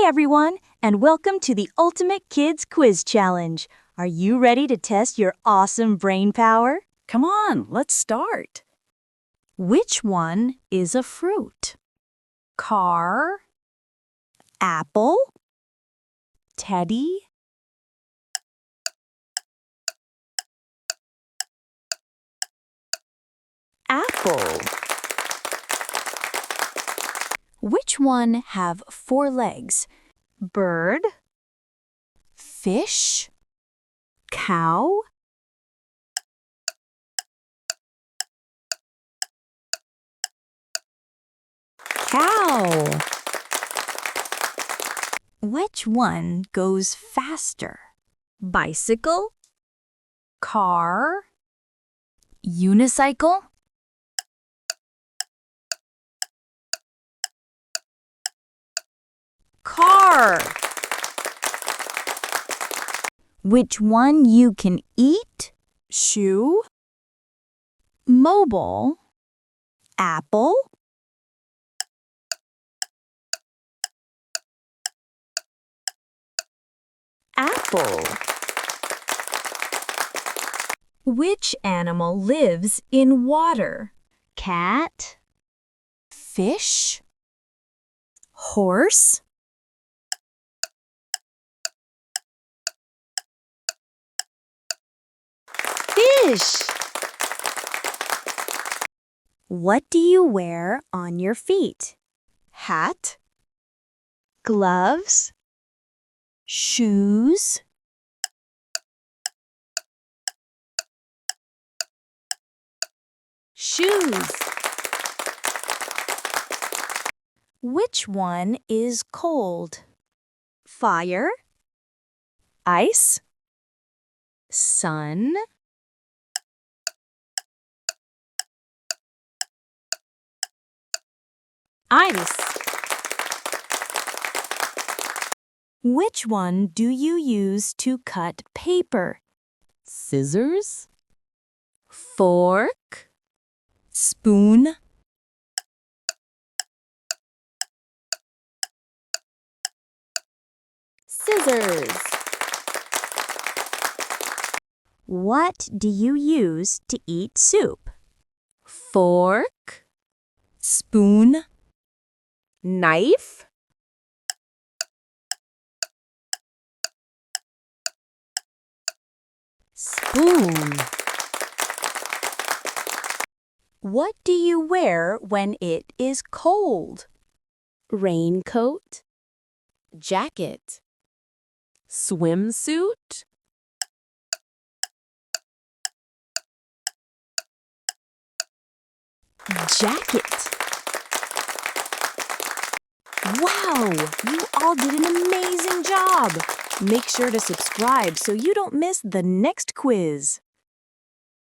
everyone, and welcome to the Ultimate Kids Quiz Challenge. Are you ready to test your awesome brain power? Come on, let's start. Which one is a fruit? Car, Apple? Teddy? Apple. Which one have 4 legs? Bird? Fish? Cow? Cow. Which one goes faster? Bicycle? car, Unicycle? Car. Which one you can eat? shoe, Mobile? Apple? Apple. Which animal lives in water? Cat? Fish? Horse? Fish. What do you wear on your feet? hat, Gloves? Shoes? Shoes. Which one is cold? Fire? Ice? Sun? Ice. Which one do you use to cut paper? scissors, Fork? Spoon? Scissors. What do you use to eat soup? Fork? Spoon? Knife? Spoon. What do you wear when it is cold? raincoat, jacket, swimsuit, Jacket. Wow, you all did an amazing job. Make sure to subscribe so you don't miss the next quiz.